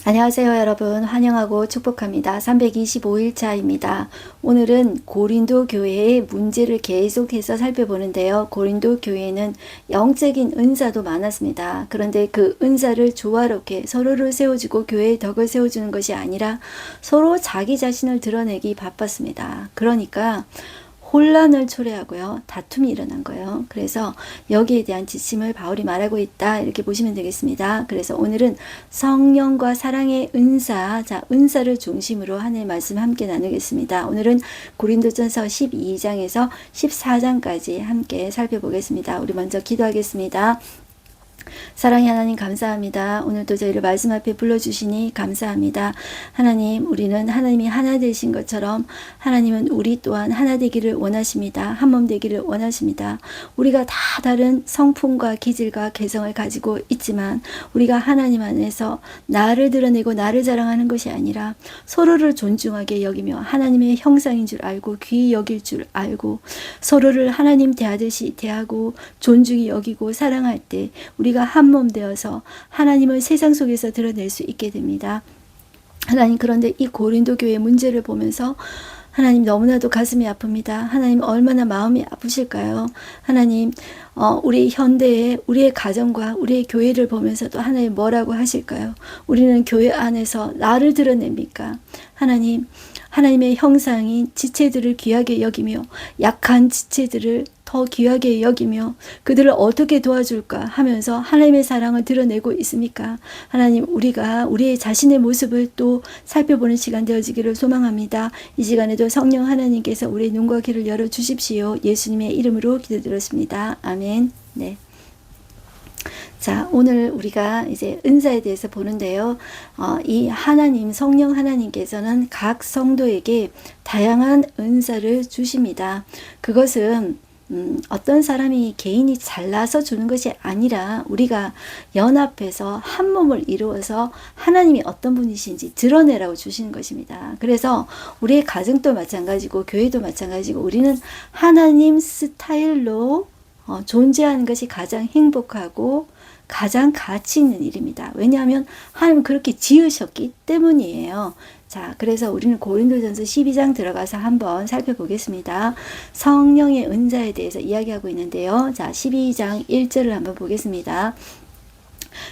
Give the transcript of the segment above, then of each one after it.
안녕하세요 여러분, 환영하고 축복합니다. 325일차입니다. 오늘은 고린도 교회의 문제를 계속해서 살펴보는데요. 고린도 교회에는 영적인 은사도 많았습니다. 그런데 그 은사를 조화롭게 서로를 세워주고 교회의 덕을 세워주는 것이 아니라 서로 자기 자신을 드러내기 바빴습니다. 그러니까 혼란을 초래하고요. 다툼이 일어난 거예요. 그래서 여기에 대한 지침을 바울이 말하고 있다. 이렇게 보시면 되겠습니다. 그래서 오늘은 성령과 사랑의 은사, 은사를 중심으로 하나님의 말씀 함께 나누겠습니다. 오늘은 고린도전서 12장에서 14장까지 함께 살펴보겠습니다. 우리 먼저 기도하겠습니다. 사랑의 하나님 감사합니다. 오늘도 저희를 말씀 앞에 불러주시니 감사합니다. 하나님, 우리는 하나님이 하나 되신 것처럼 하나님은 우리 또한 하나 되기를 원하십니다. 한 몸 되기를 원하십니다. 우리가 다 다른 성품과 기질과 개성을 가지고 있지만 우리가 하나님 안에서 나를 드러내고 나를 자랑하는 것이 아니라 서로를 존중하게 여기며 하나님의 형상인 줄 알고 귀히 여길 줄 알고 서로를 하나님 대하듯이 대하고 존중히 여기고 사랑할 때 우리가 한 몸 되어서 하나님을 세상 속에서 드러낼 수 있게 됩니다. 하나님, 그런데 이 고린도 교회의 문제를 보면서 하나님 너무나도 가슴이 아픕니다. 하나님 얼마나 마음이 아프실까요? 하나님 우리 현대에 우리의 가정과 우리의 교회를 보면서도 하나님 뭐라고 하실까요? 우리는 교회 안에서 나를 드러냅니까? 하나님, 하나님의 형상인 지체들을 귀하게 여기며 약한 지체들을 더 귀하게 여기며 그들을 어떻게 도와줄까 하면서 하나님의 사랑을 드러내고 있습니까? 하나님, 우리가 우리의 자신의 모습을 또 살펴보는 시간 되어지기를 소망합니다. 이 시간에도 성령 하나님께서 우리의 눈과 귀를 열어주십시오. 예수님의 이름으로 기도드렸습니다. 아멘. 네. 자, 오늘 우리가 이제 은사에 대해서 보는데요. 이 하나님, 성령 하나님께서는 각 성도에게 다양한 은사를 주십니다. 그것은 어떤 사람이 개인이 잘나서 주는 것이 아니라 우리가 연합해서 한 몸을 이루어서 하나님이 어떤 분이신지 드러내라고 주시는 것입니다. 그래서 우리의 가정도 마찬가지고 교회도 마찬가지고 우리는 하나님 스타일로 존재하는 것이 가장 행복하고 가장 가치 있는 일입니다. 왜냐하면 하나님 그렇게 지으셨기 때문이에요. 자, 그래서 우리는 고린도전서 12장 들어가서 한번 살펴보겠습니다. 성령의 은사에 대해서 이야기하고 있는데요. 자, 12장 1절을 한번 보겠습니다.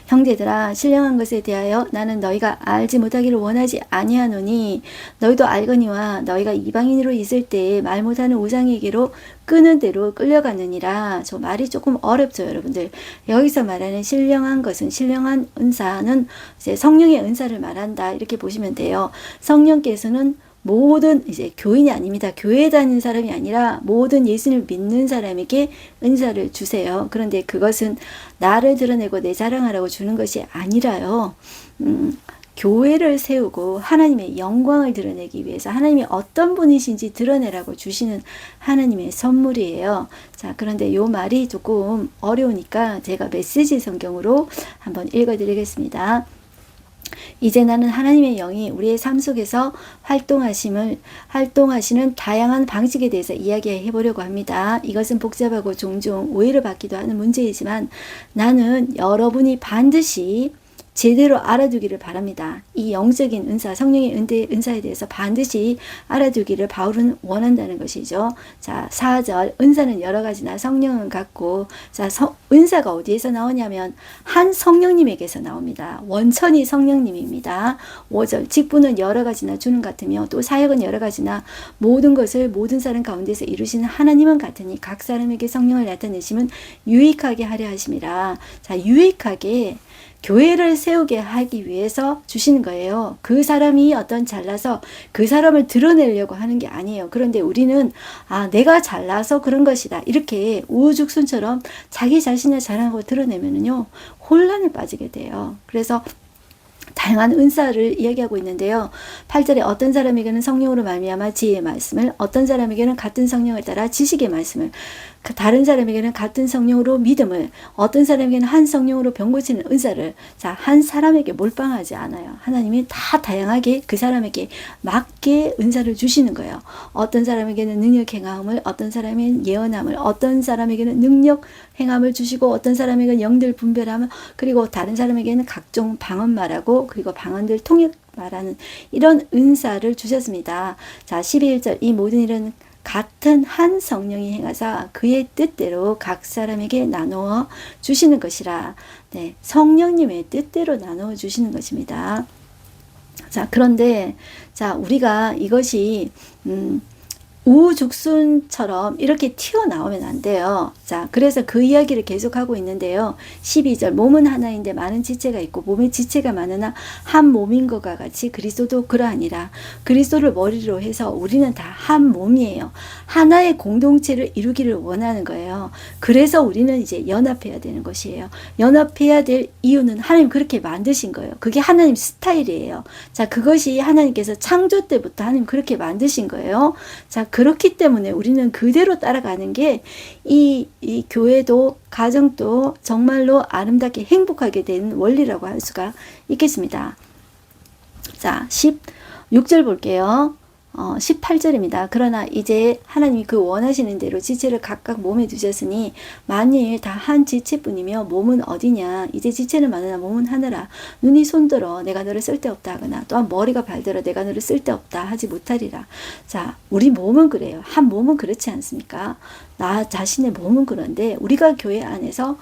형제들아, 신령한 것에 대하여 나는 너희가 알지 못하기를 원하지 아니하노니 너희도 알거니와 너희가 이방인으로 있을 때에 말 못하는 우상에게로 끄는 대로 끌려갔느니라. 저 말이 조금 어렵죠, 여러분들. 여기서 말하는 신령한 것은, 신령한 은사는 이제 성령의 은사를 말한다, 이렇게 보시면 돼요. 성령께서는 모든 이제 교인이 아닙니다. 교회에 다니는 사람이 아니라 모든 예수님을 믿는 사람에게 은사를 주세요. 그런데 그것은 나를 드러내고 내 자랑하라고 주는 것이 아니라요. 교회를 세우고 하나님의 영광을 드러내기 위해서 하나님이 어떤 분이신지 드러내라고 주시는 하나님의 선물이에요. 자, 그런데 요 말이 조금 어려우니까 제가 메시지 성경으로 한번 읽어드리겠습니다. 이제 나는 하나님의 영이 우리의 삶 속에서 활동하시는 다양한 방식에 대해서 이야기해 보려고 합니다. 이것은 복잡하고 종종 오해를 받기도 하는 문제이지만 나는 여러분이 반드시 제대로 알아두기를 바랍니다. 이 영적인 은사, 성령의 은사에 대해서 반드시 알아두기를 바울은 원한다는 것이죠. 자, 4절, 은사는 여러 가지나 성령은 같고, 자, 은사가 어디에서 나오냐면 한 성령님에게서 나옵니다. 원천이 성령님입니다. 5절, 직분은 여러 가지나 주는 같으며 또 사역은 여러 가지나 모든 것을 모든 사람 가운데서 이루시는 하나님은 같으니 각 사람에게 성령을 나타내시면 유익하게 하려 하심이라. 자, 유익하게 교회를 세우게 하기 위해서 주시는 거예요. 그 사람이 어떤 잘나서 그 사람을 드러내려고 하는 게 아니에요. 그런데 우리는 내가 잘나서 그런 것이다, 이렇게 우후죽순처럼 자기 자신을 자랑하고 드러내면은요 혼란에 빠지게 돼요. 그래서 다양한 은사를 이야기하고 있는데요. 8절에 어떤 사람에게는 성령으로 말미암아 지혜의 말씀을, 어떤 사람에게는 같은 성령을 따라 지식의 말씀을, 다른 사람에게는 같은 성령으로 믿음을, 어떤 사람에게는 한 성령으로 병 고치는 은사를, 자, 한 사람에게 몰빵하지 않아요. 하나님이 다 다양하게 그 사람에게 맞게 은사를 주시는 거예요. 어떤 사람에게는 능력 행함을, 어떤 사람에게는 예언함을, 어떤 사람에게는 능력 행함을 주시고, 어떤 사람에게는 영들 분별함을, 그리고 다른 사람에게는 각종 방언 말하고, 그리고 방언들 통역 말하는 이런 은사를 주셨습니다. 자, 11절, 이 모든 일은 같은 한 성령이 행하사 그의 뜻대로 각 사람에게 나누어 주시는 것이라. 네, 성령님의 뜻대로 나누어 주시는 것입니다. 자, 그런데 자, 우리가 이것이 우죽순처럼 이렇게 튀어나오면 안 돼요. 자, 그래서 그 이야기를 계속하고 있는데요. 12절, 몸은 하나인데 많은 지체가 있고 몸의 지체가 많으나 한 몸인 것과 같이 그리스도도 그러하니라. 그리스도를 머리로 해서 우리는 다 한 몸이에요. 하나의 공동체를 이루기를 원하는 거예요. 그래서 우리는 이제 연합해야 되는 것이에요. 연합해야 될 이유는 하나님 그렇게 만드신 거예요. 그게 하나님 스타일이에요. 자, 그것이 하나님께서 창조 때부터 하나님 그렇게 만드신 거예요. 자, 그렇기 때문에 우리는 그대로 따라가는 게 이 교회도 가정도 정말로 아름답게 행복하게 되는 원리라고 할 수가 있겠습니다. 자, 16절 볼게요. 18절입니다. 그러나 이제 하나님이 그 원하시는 대로 지체를 각각 몸에 두셨으니 만일 다 한 지체뿐이며 몸은 어디냐. 이제 지체는 많으나 몸은 하나라. 눈이 손들어 내가 너를 쓸데없다 하거나 또한 머리가 발들어 내가 너를 쓸데없다 하지 못하리라. 자, 우리 몸은 그래요. 한 몸은 그렇지 않습니까? 나 자신의 몸은 그런데 우리가 교회 안에서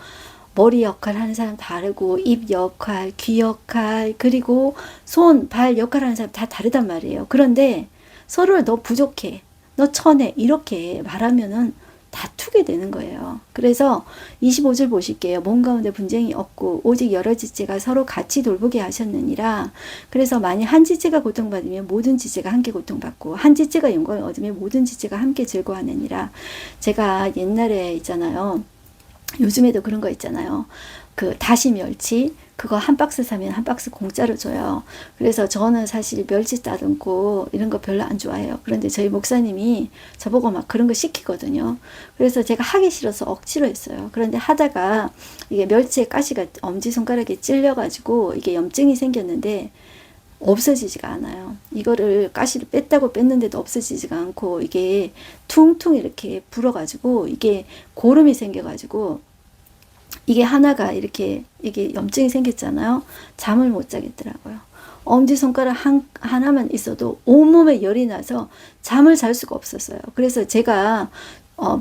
머리 역할 하는 사람 다르고, 입 역할, 귀 역할, 그리고 손, 발 역할 하는 사람 다 다르단 말이에요. 그런데 서로를 너 부족해, 너 천해 이렇게 말하면은 다투게 되는 거예요. 그래서 25절 보실게요. 몸 가운데 분쟁이 없고 오직 여러 지체가 서로 같이 돌보게 하셨느니라. 그래서 만약 한 지체가 고통받으면 모든 지체가 함께 고통받고 한 지체가 영광을 얻으면 모든 지체가 함께 즐거워하느니라. 제가 옛날에 있잖아요. 요즘에도 그런 거 있잖아요. 그 다시 멸치 그거 한 박스 사면 한 박스 공짜로 줘요. 그래서 저는 사실 멸치 따듬고 이런 거 별로 안 좋아해요. 그런데 저희 목사님이 저보고 막 그런 거 시키거든요. 그래서 제가 하기 싫어서 억지로 했어요. 그런데 하다가 이게 멸치의 가시가 엄지손가락에 찔려가지고 이게 염증이 생겼는데 없어지지가 않아요. 이거를 가시를 뺐다고 뺐는데도 없어지지가 않고 이게 퉁퉁 이렇게 불어가지고 이게 고름이 생겨가지고 이게 하나가 이렇게 이게 염증이 생겼잖아요. 잠을 못 자겠더라고요. 엄지손가락 하나만 있어도 온몸에 열이 나서 잠을 잘 수가 없었어요. 그래서 제가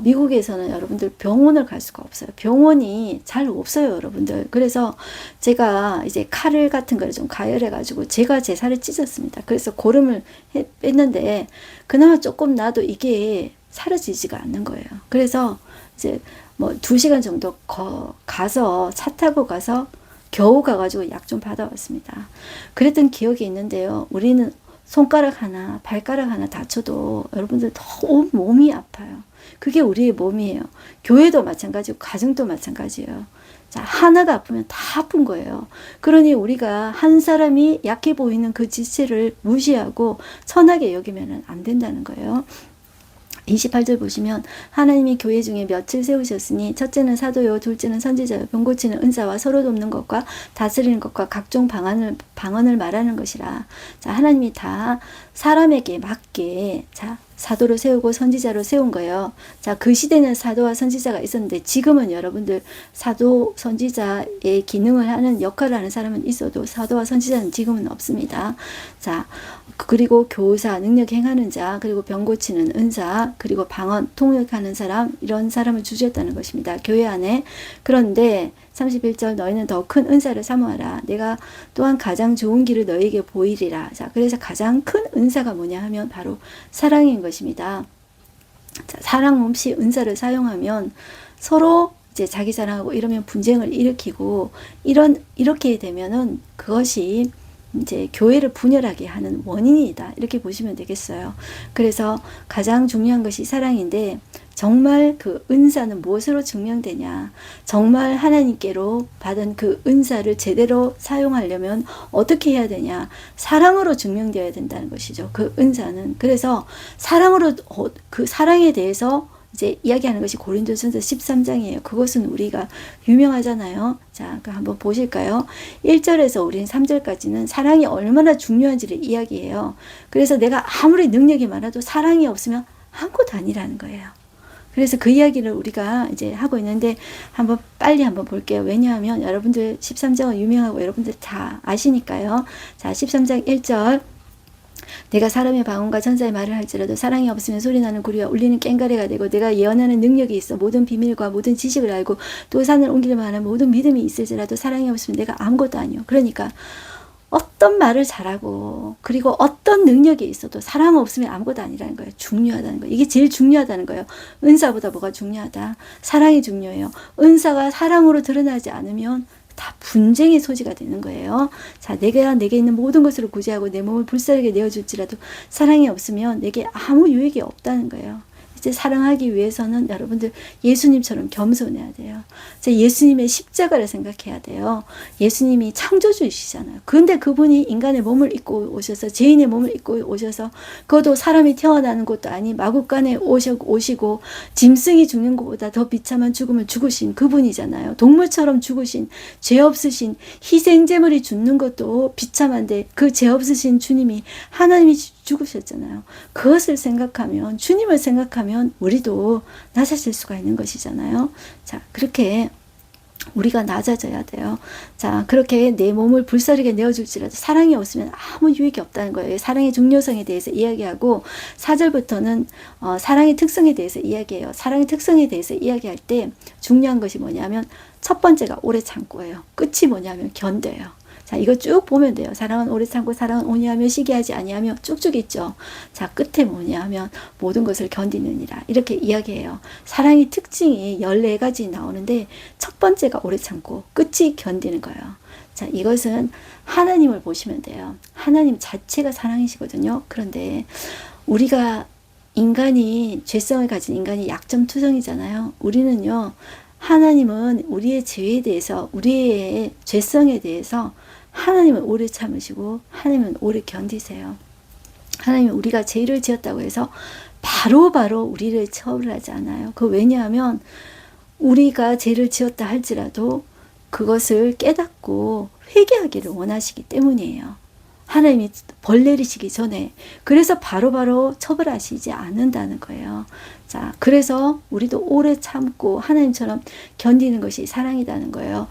미국에서는 여러분들 병원을 갈 수가 없어요. 병원이 잘 없어요, 여러분들. 그래서 제가 이제 칼 같은 걸 좀 가열해가지고 제가 제 살을 찢었습니다. 그래서 고름을 뺐는데 그나마 조금 나도 이게 사라지지가 않는 거예요. 그래서 이제 뭐 2시간 정도 가서 차 타고 가서 겨우 가가지고 약 좀 받아왔습니다. 그랬던 기억이 있는데요. 우리는 손가락 하나, 발가락 하나 다쳐도 여러분들 온 몸이 아파요. 그게 우리의 몸이에요. 교회도 마찬가지고 가정도 마찬가지예요. 자, 하나가 아프면 다 아픈 거예요. 그러니 우리가 한 사람이 약해 보이는 그 지체를 무시하고 천하게 여기면 안 된다는 거예요. 28절 보시면 하나님이 교회 중에 몇을 세우셨으니 첫째는 사도요, 둘째는 선지자요, 병 고치는 은사와 서로 돕는 것과 다스리는 것과 각종 방언을 말하는 것이라. 자, 하나님이 다 사람에게 맞게 사도로 세우고 선지자로 세운 거예요. 자, 그 시대는 사도와 선지자가 있었는데 지금은 여러분들 사도, 선지자의 기능을 하는 역할을 하는 사람은 있어도 사도와 선지자는 지금은 없습니다. 자, 그리고 교사, 능력 행하는 자, 그리고 병 고치는 은사, 그리고 방언, 통역하는 사람, 이런 사람을 주셨다는 것입니다. 교회 안에. 그런데 31절 너희는 더 큰 은사를 사모하라. 내가 또한 가장 좋은 길을 너희에게 보이리라. 자, 그래서 가장 큰 은사가 뭐냐 하면 바로 사랑인 것입니다. 자, 사랑 없이 은사를 사용하면 서로 이제 자기 자랑하고 이러면 분쟁을 일으키고 이렇게 되면은 그것이 이제 교회를 분열하게 하는 원인이다. 이렇게 보시면 되겠어요. 그래서 가장 중요한 것이 사랑인데 정말 그 은사는 무엇으로 증명되냐? 정말 하나님께로 받은 그 은사를 제대로 사용하려면 어떻게 해야 되냐? 사랑으로 증명되어야 된다는 것이죠. 그 은사는. 그래서 사랑으로 그 사랑에 대해서 이제 이야기하는 것이 고린도전서 13장이에요. 그것은 우리가 유명하잖아요. 자, 그 한번 보실까요? 1절에서 우린 3절까지는 사랑이 얼마나 중요한지를 이야기해요. 그래서 내가 아무리 능력이 많아도 사랑이 없으면 아무것도 아니라는 거예요. 그래서 그 이야기를 우리가 이제 하고 있는데 한번 빨리 한번 볼게요. 왜냐하면 여러분들 13장은 유명하고 여러분들 다 아시니까요. 자, 13장 1절. 내가 사람의 방언과 천사의 말을 할지라도 사랑이 없으면 소리나는 구리와 울리는 꽹과리가 되고 내가 예언하는 능력이 있어 모든 비밀과 모든 지식을 알고 또 산을 옮길 만한 모든 믿음이 있을지라도 사랑이 없으면 내가 아무것도 아니요. 그러니까 어떤 말을 잘하고 그리고 어떤 능력이 있어도 사랑 없으면 아무것도 아니라는 거예요. 중요하다는 거예요. 이게 제일 중요하다는 거예요. 은사보다 뭐가 중요하다? 사랑이 중요해요. 은사가 사랑으로 드러나지 않으면 다 분쟁의 소지가 되는 거예요. 자, 내게 있는 모든 것을 구제하고 내 몸을 불사르게 내어줄지라도 사랑이 없으면 내게 아무 유익이 없다는 거예요. 이제 사랑하기 위해서는 여러분들 예수님처럼 겸손해야 돼요. 예수님의 십자가를 생각해야 돼요. 예수님이 창조주이시잖아요. 근데 그분이 인간의 몸을 입고 오셔서 죄인의 몸을 입고 오셔서 그것도 사람이 태어나는 것도 아닌 마구간에 오시고 짐승이 죽는 것보다 더 비참한 죽음을 죽으신 그분이잖아요. 동물처럼 죽으신 죄 없으신 희생제물이 죽는 것도 비참한데 그 죄 없으신 주님이 하나님이 죽으셨잖아요. 그것을 생각하면 주님을 생각하면 우리도 낮아질 수가 있는 것이잖아요. 자, 그렇게 우리가 낮아져야 돼요. 자, 그렇게 내 몸을 불사르게 내어줄지라도 사랑이 없으면 아무 유익이 없다는 거예요. 사랑의 중요성에 대해서 이야기하고 4절부터는 사랑의 특성에 대해서 이야기해요. 사랑의 특성에 대해서 이야기할 때 중요한 것이 뭐냐면 첫 번째가 오래 참고예요. 끝이 뭐냐면 견뎌요. 자, 이거 쭉 보면 돼요. 사랑은 오래 참고 사랑은 온유하며 시기하지 아니하며 쭉쭉 있죠. 자, 끝에 뭐냐면 모든 것을 견디느니라. 이렇게 이야기해요. 사랑의 특징이 14가지 나오는데 첫 번째가 오래 참고 끝이 견디는 거예요. 자, 이것은 하나님을 보시면 돼요. 하나님 자체가 사랑이시거든요. 그런데 우리가 인간이 죄성을 가진 인간이 약점투성이잖아요. 우리는요. 하나님은 우리의 죄에 대해서 우리의 죄성에 대해서 하나님은 오래 참으시고 하나님은 오래 견디세요. 하나님은 우리가 죄를 지었다고 해서 바로 우리를 처벌하지 않아요. 그 왜냐하면 우리가 죄를 지었다 할지라도 그것을 깨닫고 회개하기를 원하시기 때문이에요. 하나님이 벌 내리시기 전에. 그래서 바로 처벌하시지 않는다는 거예요. 자, 그래서 우리도 오래 참고 하나님처럼 견디는 것이 사랑이라는 거예요.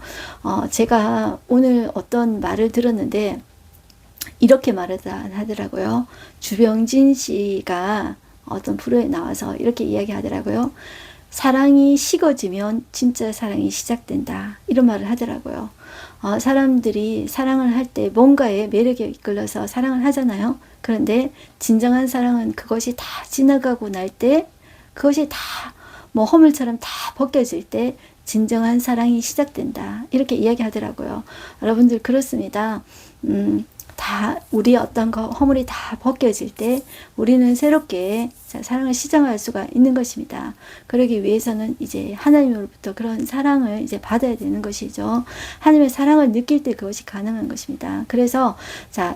제가 오늘 어떤 말을 들었는데 이렇게 하더라고요. 주병진 씨가 어떤 프로에 나와서 이렇게 이야기하더라고요. 사랑이 식어지면 진짜 사랑이 시작된다. 이런 말을 하더라고요. 사람들이 사랑을 할 때 뭔가에 매력에 이끌려서 사랑을 하잖아요. 그런데 진정한 사랑은 그것이 다 지나가고 날 때 그것이 다 뭐 허물처럼 다 벗겨질 때 진정한 사랑이 시작된다. 이렇게 이야기하더라고요. 여러분들 그렇습니다. 다 우리 어떤 허물이 다 벗겨질 때 우리는 새롭게 사랑을 시작할 수가 있는 것입니다. 그러기 위해서는 이제 하나님으로부터 그런 사랑을 이제 받아야 되는 것이죠. 하나님의 사랑을 느낄 때 그것이 가능한 것입니다. 그래서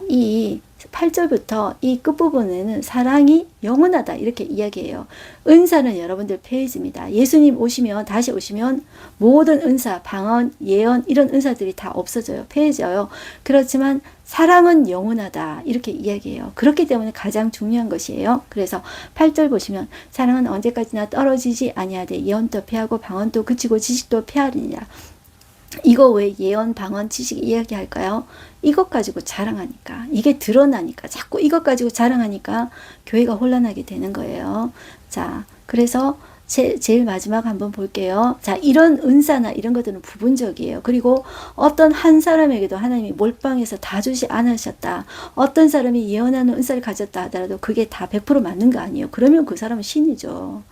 이 8절부터 이 끝부분에는 사랑이 영원하다 이렇게 이야기해요. 은사는 여러분들 페이지입니다. 예수님 다시 오시면 모든 은사, 방언, 예언 이런 은사들이 다 없어져요. 페이져요. 그렇지만 사랑은 영원하다 이렇게 이야기해요. 그렇기 때문에 가장 중요한 것이에요. 그래서 8절 보시면 사랑은 언제까지나 떨어지지 아니하되 예언도 패하고 방언도 그치고 지식도 패하리니라. 이거 왜 예언, 방언, 지식 이야기할까요? 이것 가지고 자랑하니까, 이게 드러나니까, 자꾸 이것 가지고 자랑하니까 교회가 혼란하게 되는 거예요. 자, 그래서 제일 마지막 한번 볼게요. 자, 이런 은사나 이런 것들은 부분적이에요. 그리고 어떤 한 사람에게도 하나님이 몰빵해서 다 주지 않으셨다. 어떤 사람이 예언하는 은사를 가졌다 하더라도 그게 다 100% 맞는 거 아니에요. 그러면 그 사람은 신이죠.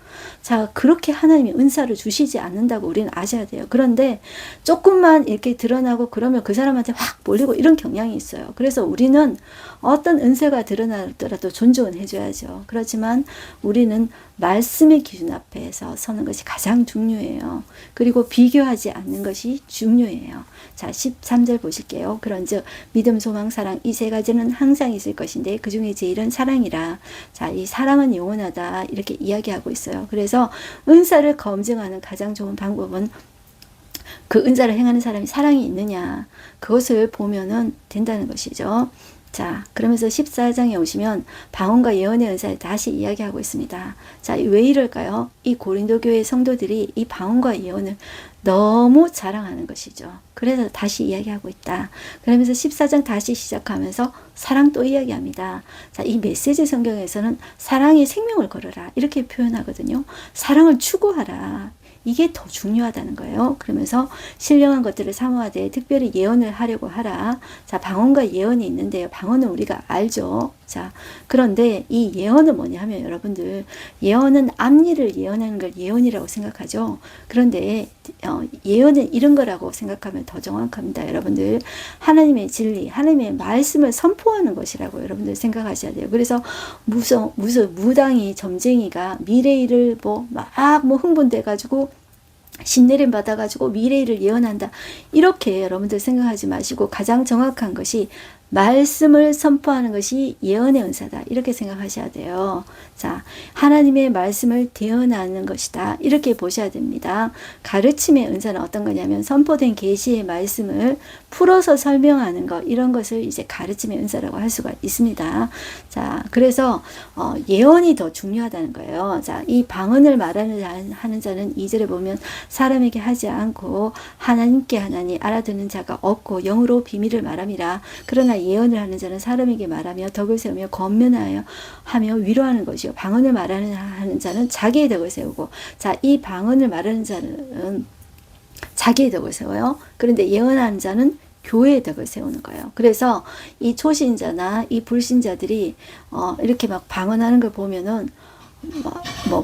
자, 그렇게 하나님이 은사를 주시지 않는다고 우리는 아셔야 돼요. 그런데 조금만 이렇게 드러나고 그러면 그 사람한테 확 몰리고 이런 경향이 있어요. 그래서 우리는 어떤 은사가 드러나더라도 존중은 해줘야죠. 그렇지만 우리는 말씀의 기준 앞에서 서는 것이 가장 중요해요. 그리고 비교하지 않는 것이 중요해요. 자, 13절 보실게요. 그런즉 믿음, 소망, 사랑 이 세 가지는 항상 있을 것인데 그 중에 제일은 사랑이라. 자, 이 사랑은 영원하다 이렇게 이야기하고 있어요. 그래서 은사를 검증하는 가장 좋은 방법은 그 은사를 행하는 사람이 사랑이 있느냐 그것을 보면은 된다는 것이죠. 자, 그러면서 14장에 오시면 방언과 예언의 은사를 다시 이야기하고 있습니다. 자, 왜 이럴까요? 이 고린도 교회 성도들이 이 방언과 예언을 너무 자랑하는 것이죠. 그래서 다시 이야기하고 있다. 그러면서 14장 다시 시작하면서 사랑 또 이야기합니다. 자, 이 메시지 성경에서는 사랑의 생명을 걸어라 이렇게 표현하거든요. 사랑을 추구하라. 이게 더 중요하다는 거예요. 그러면서 신령한 것들을 사모하되 특별히 예언을 하려고 하라. 자, 방언과 예언이 있는데요. 방언은 우리가 알죠. 자, 그런데 이 예언은 뭐냐 하면 여러분들 예언은 앞일을 예언하는 걸 예언이라고 생각하죠. 그런데 예언은 이런 거라고 생각하면 더 정확합니다. 여러분들 하나님의 진리, 하나님의 말씀을 선포하는 것이라고 여러분들 생각하셔야 돼요. 그래서 무슨 무당이 점쟁이가 미래일을 막 흥분돼 가지고 신내림 받아가지고 미래일을 예언한다. 이렇게 여러분들 생각하지 마시고 가장 정확한 것이 말씀을 선포하는 것이 예언의 은사다. 이렇게 생각하셔야 돼요. 자, 하나님의 말씀을 대언하는 것이다. 이렇게 보셔야 됩니다. 가르침의 은사는 어떤 거냐면 선포된 계시의 말씀을 풀어서 설명하는 것, 이런 것을 이제 가르침의 은사라고 할 수가 있습니다. 자, 그래서 예언이 더 중요하다는 거예요. 자, 이 방언을 하는 자는 2절에 보면 사람에게 하지 않고 하나님께 하나니 알아듣는 자가 없고 영으로 비밀을 말함이라. 그러나 예언을 하는 자는 사람에게 말하며 덕을 세우며 권면하여 하며 위로하는 것이요. 방언을 하는 자는 자기의 덕을 세우고. 자, 이 방언을 말하는 자는 자기의 덕을 세워요. 그런데 예언하는 자는 교회의 덕을 세우는 거예요. 그래서 이 초신자나 이 불신자들이 이렇게 막 방언하는 걸 보면은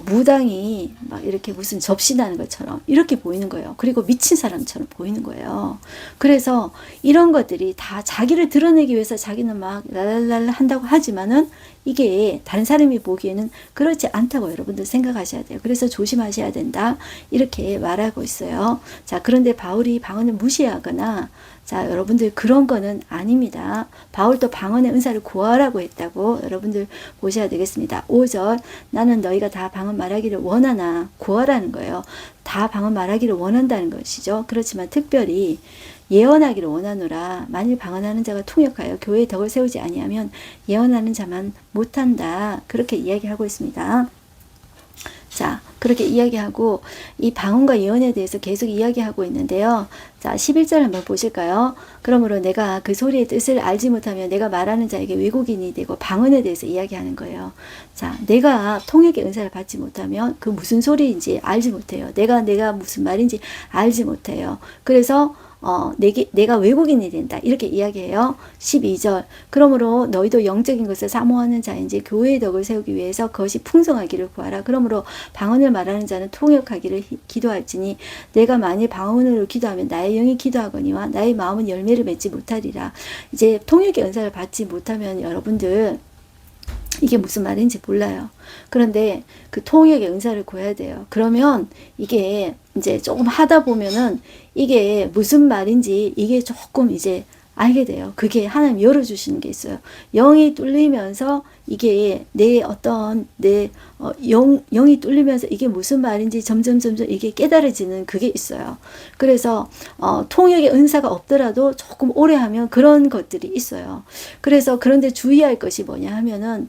무당이 막 이렇게 무슨 접신하는 것처럼 이렇게 보이는 거예요. 그리고 미친 사람처럼 보이는 거예요. 그래서 이런 것들이 다 자기를 드러내기 위해서 자기는 막 랄랄랄 한다고 하지만은 이게 다른 사람이 보기에는 그렇지 않다고 여러분들 생각하셔야 돼요. 그래서 조심하셔야 된다. 이렇게 말하고 있어요. 자, 그런데 바울이 방언을 무시하거나 자, 여러분들 그런 거는 아닙니다. 바울도 방언의 은사를 구하라고 했다고 여러분들 보셔야 되겠습니다. 5절 나는 너희가 다 방언 말하기를 원하나 구하라는 거예요. 다 방언 말하기를 원한다는 것이죠. 그렇지만 특별히 예언하기를 원하노라. 만일 방언하는 자가 통역하여 교회의 덕을 세우지 아니하면 예언하는 자만 못한다. 그렇게 이야기하고 있습니다. 자, 그렇게 이야기하고 이 방언과 예언에 대해서 계속 이야기하고 있는데요. 자, 11절 한번 보실까요? 그러므로 내가 그 소리의 뜻을 알지 못하면 내가 말하는 자에게 왜곡인이 되고 방언에 대해서 이야기하는 거예요. 자, 내가 통역의 은사를 받지 못하면 그 무슨 소리인지 알지 못해요. 내가 무슨 말인지 알지 못해요. 그래서 내가 외국인이 된다. 이렇게 이야기해요. 12절. 그러므로 너희도 영적인 것을 사모하는 자인지 교회의 덕을 세우기 위해서 그것이 풍성하기를 구하라. 그러므로 방언을 말하는 자는 통역하기를 기도할지니 내가 만일 방언으로 기도하면 나의 영이 기도하거니와 나의 마음은 열매를 맺지 못하리라. 이제 통역의 은사를 받지 못하면 여러분들 이게 무슨 말인지 몰라요. 그런데 그 통역의 은사를 구해야 돼요. 그러면 이게 이제 조금 하다 보면은 이게 무슨 말인지 이게 조금 이제 알게 돼요. 그게 하나님 열어주시는 게 있어요. 영이 뚫리면서 이게 영이 뚫리면서 이게 무슨 말인지 점점 이게 깨달아지는 그게 있어요. 그래서 통역의 은사가 없더라도 조금 오래 하면 그런 것들이 있어요. 그래서 그런데 주의할 것이 뭐냐 하면은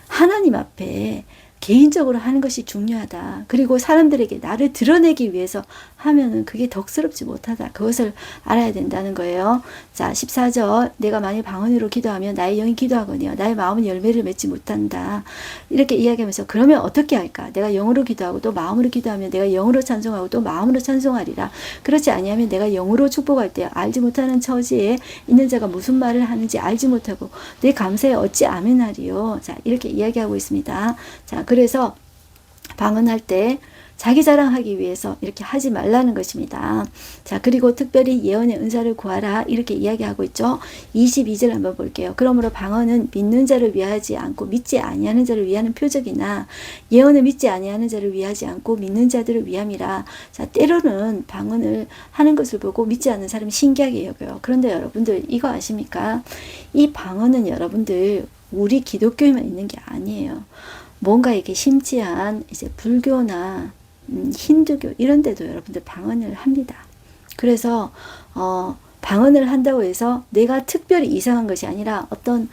하나님 앞에 개인적으로 하는 것이 중요하다. 그리고 사람들에게 나를 드러내기 위해서 하면은 그게 덕스럽지 못하다. 그것을 알아야 된다는 거예요. 자, 14절. 내가 만일 방언으로 기도하면 나의 영이 기도하거니와 나의 마음은 열매를 맺지 못한다. 이렇게 이야기하면서 그러면 어떻게 할까? 내가 영으로 기도하고 또 마음으로 기도하면 내가 영으로 찬송하고 또 마음으로 찬송하리라. 그렇지 아니하면 내가 영으로 축복할 때 알지 못하는 처지에 있는 자가 무슨 말을 하는지 알지 못하고 내 감사에 어찌 아멘하리요. 자, 이렇게 이야기하고 있습니다. 자, 그래서 방언할 때 자기 자랑하기 위해서 이렇게 하지 말라는 것입니다. 자, 그리고 특별히 예언의 은사를 구하라 이렇게 이야기하고 있죠. 22절 한번 볼게요. 그러므로 방언은 믿는 자를 위하지 않고 믿지 아니하는 자를 위하는 표적이나 예언을 믿지 아니하는 자를 위하지 않고 믿는 자들을 위함이라. 자, 때로는 방언을 하는 것을 보고 믿지 않는 사람이 신기하게 여겨요. 그런데 여러분들 이거 아십니까? 이 방언은 여러분들 우리 기독교에만 있는 게 아니에요. 뭔가 이렇게 심지한 이제 불교나 힌두교 이런 데도 여러분들 방언을 합니다. 그래서 방언을 한다고 해서 내가 특별히 이상한 것이 아니라 어떤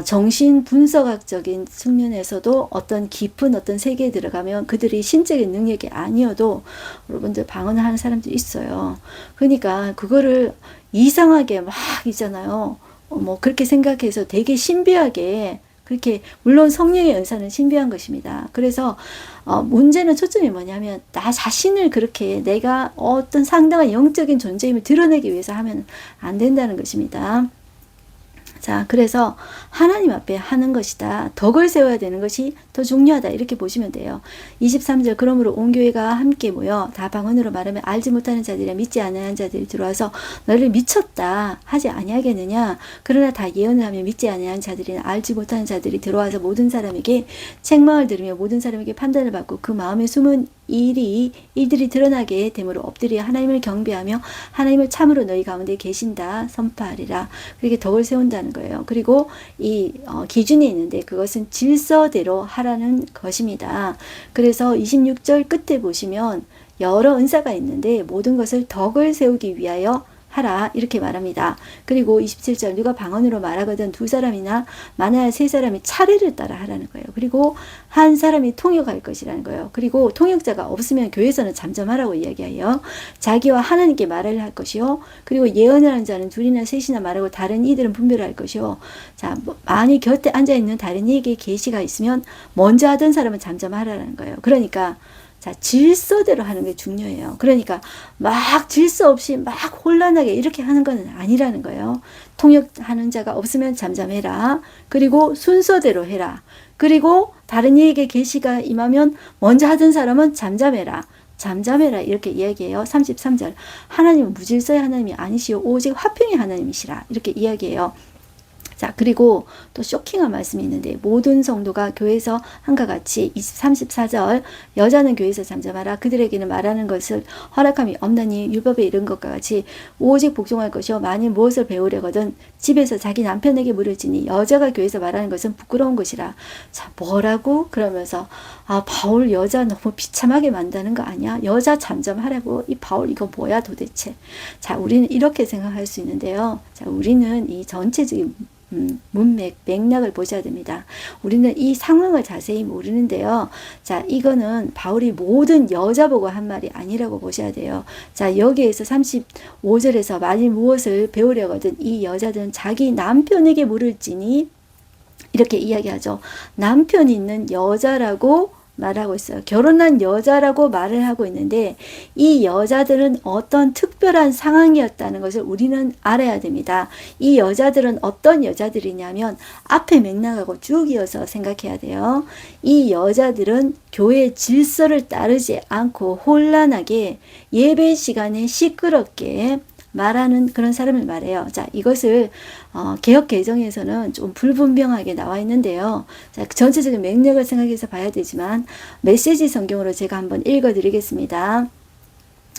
정신 분석학적인 측면에서도 어떤 깊은 어떤 세계에 들어가면 그들이 신적인 능력이 아니어도 여러분들 방언을 하는 사람들이 있어요. 그러니까 그거를 이상하게 막 있잖아요. 뭐 그렇게 생각해서 되게 신비하게 그렇게 물론 성령의 은사는 신비한 것입니다. 그래서 문제는 초점이 뭐냐면 나 자신을 그렇게 내가 어떤 상당한 영적인 존재임을 드러내기 위해서 하면 안 된다는 것입니다. 자, 그래서 하나님 앞에 하는 것이다. 덕을 세워야 되는 것이 더 중요하다. 이렇게 보시면 돼요. 23절 그러므로 온 교회가 함께 모여 다 방언으로 말하면 알지 못하는 자들이나 믿지 않는 자들이 들어와서 너를 미쳤다 하지 아니하겠느냐. 그러나 다 예언을 하며 믿지 아니하는 자들이나 알지 못하는 자들이 들어와서 모든 사람에게 책망을 들으며 모든 사람에게 판단을 받고 그 마음에 숨은 일들이 드러나게 되므로 엎드려 하나님을 경배하며 하나님을 참으로 너희 가운데 계신다 선포하리라. 그렇게 덕을 세운다는 거예요. 그리고 이 기준이 있는데 그것은 질서대로 하라는 것입니다. 그래서 26절 끝에 보시면 여러 은사가 있는데 모든 것을 덕을 세우기 위하여 하라 이렇게 말합니다. 그리고 27절 누가 방언으로 말하거든 두 사람이나 많아야 세 사람이 차례를 따라 하라는 거예요. 그리고 한 사람이 통역할 것이라는 거예요. 그리고 통역자가 없으면 교회에서는 잠잠하라고 이야기해요. 자기와 하나님께 말을 할 것이요. 그리고 예언을 하는 자는 둘이나 셋이나 말하고 다른 이들은 분별할 것이요. 자, 만일 곁에 앉아있는 다른 이에게 계시가 있으면 먼저 하던 사람은 잠잠하라는 거예요. 그러니까 자, 질서대로 하는 게 중요해요. 그러니까 막 질서 없이 막 혼란하게 이렇게 하는 건 아니라는 거예요. 통역하는 자가 없으면 잠잠해라. 그리고 순서대로 해라. 그리고 다른 이에게 계시가 임하면 먼저 하던 사람은 잠잠해라. 잠잠해라 이렇게 이야기해요. 33절 하나님은 무질서의 하나님이 아니시오 오직 화평의 하나님이시라 이렇게 이야기해요. 자, 그리고 또 쇼킹한 말씀이 있는데 모든 성도가 교회에서 한과 같이 34절 여자는 교회에서 잠잠하라 그들에게는 말하는 것을 허락함이 없나니 율법에 이른 것과 같이 오직 복종할 것이요 만일 무엇을 배우려거든 집에서 자기 남편에게 물을지니 여자가 교회에서 말하는 것은 부끄러운 것이라. 자, 뭐라고? 그러면서 바울 여자 너무 비참하게 만드는 거 아니야? 여자 잠잠하라고? 이 바울 이거 뭐야 도대체? 자, 우리는 이렇게 생각할 수 있는데요. 자, 우리는 이 전체적인 맥락을 보셔야 됩니다. 우리는 이 상황을 자세히 모르는데요. 자, 이거는 바울이 모든 여자 보고 한 말이 아니라고 보셔야 돼요. 자, 여기에서 35절에서 만일 무엇을 배우려거든 이 여자들은 자기 남편에게 물을지니 이렇게 이야기하죠. 남편이 있는 여자라고 말하고 있어요. 결혼한 여자라고 말을 하고 있는데 이 여자들은 어떤 특별한 상황이었다는 것을 우리는 알아야 됩니다. 이 여자들은 어떤 여자들이냐면 앞에 맥락하고 쭉 이어서 생각해야 돼요. 이 여자들은 교회 질서를 따르지 않고 혼란하게 예배 시간에 시끄럽게 말하는 그런 사람을 말해요. 자, 이것을 개역 개정에서는 좀 불분명하게 나와 있는데요. 자, 전체적인 맥락을 생각해서 봐야 되지만 메시지 성경으로 제가 한번 읽어드리겠습니다.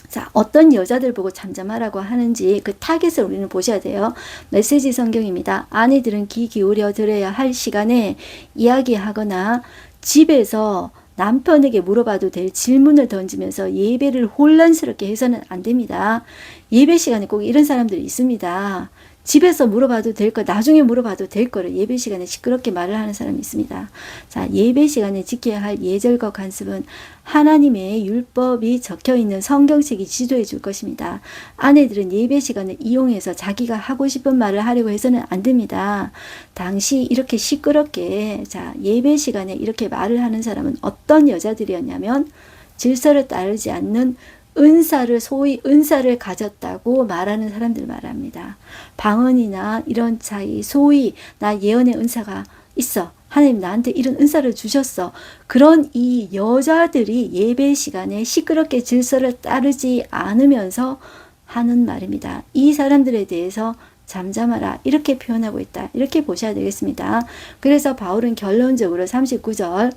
자, 어떤 여자들 보고 잠잠하라고 하는지 그 타겟을 우리는 보셔야 돼요. 메시지 성경입니다. 아내들은 귀 기울여 들어야 할 시간에 이야기하거나 집에서 남편에게 물어봐도 될 질문을 던지면서 예배를 혼란스럽게 해서는 안 됩니다. 예배 시간에 꼭 이런 사람들이 있습니다. 집에서 물어봐도 될 거, 나중에 물어봐도 될 거를 예배 시간에 시끄럽게 말을 하는 사람이 있습니다. 자, 예배 시간에 지켜야 할 예절과 관습은 하나님의 율법이 적혀 있는 성경책이 지도해 줄 것입니다. 아내들은 예배 시간을 이용해서 자기가 하고 싶은 말을 하려고 해서는 안 됩니다. 당시 이렇게 시끄럽게 자, 예배 시간에 이렇게 말을 하는 사람은 어떤 여자들이었냐면 질서를 따르지 않는 소위 은사를 가졌다고 말하는 사람들 말합니다. 방언이나 이런 차이, 소위 나 예언의 은사가 있어. 하나님 나한테 이런 은사를 주셨어. 그런 이 여자들이 예배 시간에 시끄럽게 질서를 따르지 않으면서 하는 말입니다. 이 사람들에 대해서 잠잠하라 이렇게 표현하고 있다. 이렇게 보셔야 되겠습니다. 그래서 바울은 결론적으로 39절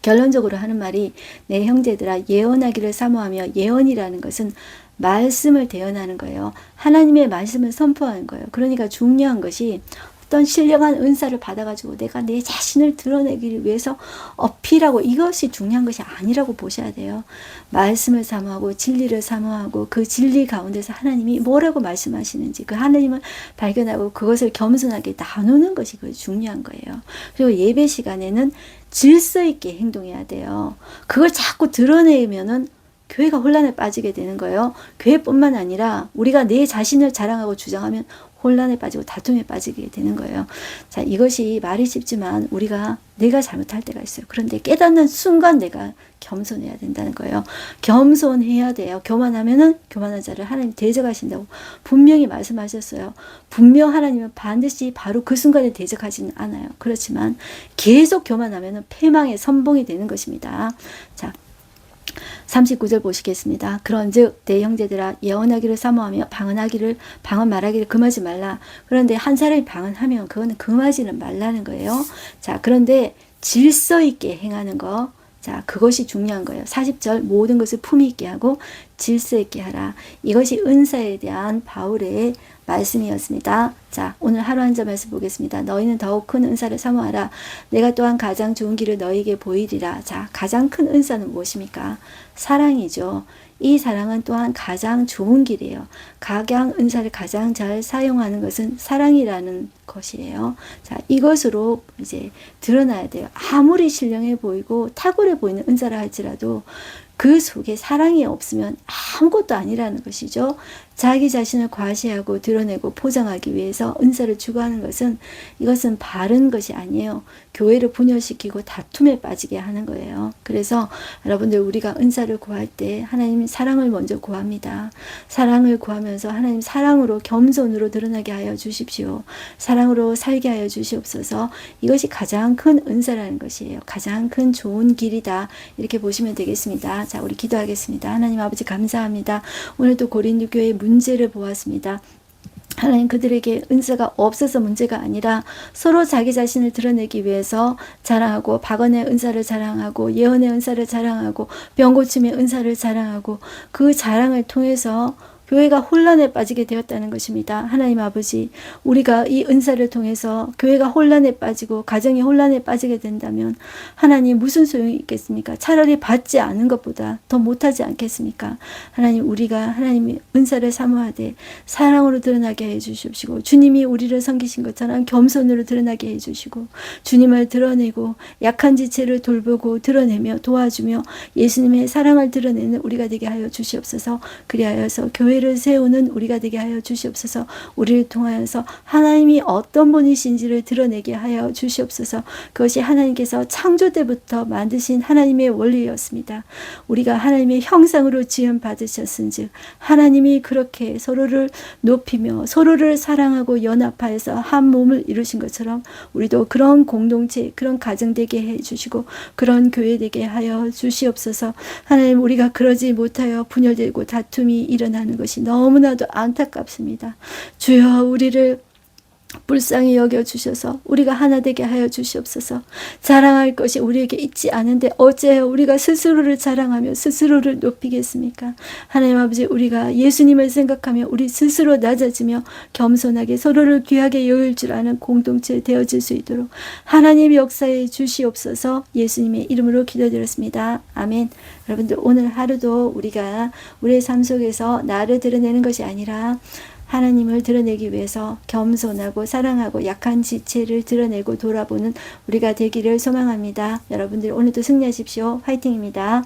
결론적으로 하는 말이 내 형제들아 예언하기를 사모하며 예언이라는 것은 말씀을 대언하는 거예요. 하나님의 말씀을 선포하는 거예요. 그러니까 중요한 것이 어떤 신령한 은사를 받아가지고 내가 내 자신을 드러내기 위해서 어필하고 이것이 중요한 것이 아니라고 보셔야 돼요. 말씀을 사모하고 진리를 사모하고 그 진리 가운데서 하나님이 뭐라고 말씀하시는지 그 하나님을 발견하고 그것을 겸손하게 나누는 것이 그 중요한 거예요. 그리고 예배 시간에는 질서 있게 행동해야 돼요. 그걸 자꾸 드러내면은 교회가 혼란에 빠지게 되는 거예요. 교회뿐만 아니라 우리가 내 자신을 자랑하고 주장하면 혼란에 빠지고 다툼에 빠지게 되는 거예요. 자, 이것이 말이 쉽지만 내가 잘못할 때가 있어요. 그런데 깨닫는 순간 내가 겸손해야 된다는 거예요. 겸손해야 돼요. 교만하면은 교만한 자를 하나님 대적하신다고 분명히 말씀하셨어요. 분명 하나님은 반드시 바로 그 순간에 대적하지는 않아요. 그렇지만 계속 교만하면은 패망의 선봉이 되는 것입니다. 자, 39절 보시겠습니다. 그런즉 내 형제들아 예언하기를 사모하며 방언 말하기를 금하지 말라. 그런데 한 사람이 방언하면 그거는 금하지는 말라는 거예요. 자, 그런데 질서 있게 행하는 거. 자, 그것이 중요한 거예요. 40절 모든 것을 품위 있게 하고 질서 있게 하라. 이것이 은사에 대한 바울의 말씀이었습니다. 자, 오늘 하루 한 점 말씀 보겠습니다. 너희는 더욱 큰 은사를 사모하라. 내가 또한 가장 좋은 길을 너희에게 보이리라. 자, 가장 큰 은사는 무엇입니까? 사랑이죠. 이 사랑은 또한 가장 좋은 길이에요. 각양 은사를 가장 잘 사용하는 것은 사랑이라는 것이에요. 자, 이것으로 이제 드러나야 돼요. 아무리 신령해 보이고 탁월해 보이는 은사라 할지라도 그 속에 사랑이 없으면 아무것도 아니라는 것이죠. 자기 자신을 과시하고 드러내고 포장하기 위해서 은사를 추구하는 것은 이것은 바른 것이 아니에요. 교회를 분열시키고 다툼에 빠지게 하는 거예요. 그래서 여러분들 우리가 은사를 구할 때 하나님 사랑을 먼저 구합니다. 사랑을 구하면서 하나님 사랑으로 겸손으로 드러나게 하여 주십시오. 사랑으로 살게 하여 주시옵소서. 이것이 가장 큰 은사라는 것이에요. 가장 큰 좋은 길이다. 이렇게 보시면 되겠습니다. 자, 우리 기도하겠습니다. 하나님 아버지 감사합니다. 오늘도 고린도 교회 문제를 보았습니다. 하나님 그들에게 은사가 없어서 문제가 아니라 서로 자기 자신을 드러내기 위해서 자랑하고 박언의 은사를 자랑하고 예언의 은사를 자랑하고 병 고침의 은사를 자랑하고 그 자랑을 통해서 교회가 혼란에 빠지게 되었다는 것입니다. 하나님 아버지, 우리가 이 은사를 통해서 교회가 혼란에 빠지고 가정이 혼란에 빠지게 된다면 하나님 무슨 소용이 있겠습니까? 차라리 받지 않은 것보다 더 못하지 않겠습니까? 하나님 우리가 하나님의 은사를 사모하되 사랑으로 드러나게 해주십시고 주님이 우리를 섬기신 것처럼 겸손으로 드러나게 해주시고 주님을 드러내고 약한 지체를 돌보고 드러내며 도와주며 예수님의 사랑을 드러내는 우리가 되게 하여 주시옵소서. 그리하여서 교회를 세우는 우리가 되게 하여 주시옵소서. 우리를 통하여서 하나님이 어떤 분이신지를 드러내게 하여 주시옵소서. 그것이 하나님께서 창조 때부터 만드신 하나님의 원리였습니다. 우리가 하나님의 형상으로 지음 받으셨은즉 하나님이 그렇게 서로를 높이며 서로를 사랑하고 연합하여서 한 몸을 이루신 것처럼 우리도 그런 공동체, 그런 가정 되게 해주시고 그런 교회 되게 하여 주시옵소서. 하나님 우리가 그러지 못하여 분열되고 다툼이 일어나는 것이 너무나도 안타깝습니다. 주여 우리를 불쌍히 여겨주셔서 우리가 하나 되게 하여 주시옵소서. 자랑할 것이 우리에게 있지 않은데 어째요 우리가 스스로를 자랑하며 스스로를 높이겠습니까? 하나님 아버지 우리가 예수님을 생각하며 우리 스스로 낮아지며 겸손하게 서로를 귀하게 여길 줄 아는 공동체 되어질 수 있도록 하나님 역사해 주시옵소서. 예수님의 이름으로 기도드렸습니다. 아멘. 여러분들 오늘 하루도 우리가 우리의 삶 속에서 나를 드러내는 것이 아니라 하나님을 드러내기 위해서 겸손하고 사랑하고 약한 지체를 드러내고 돌아보는 우리가 되기를 소망합니다. 여러분들 오늘도 승리하십시오. 화이팅입니다.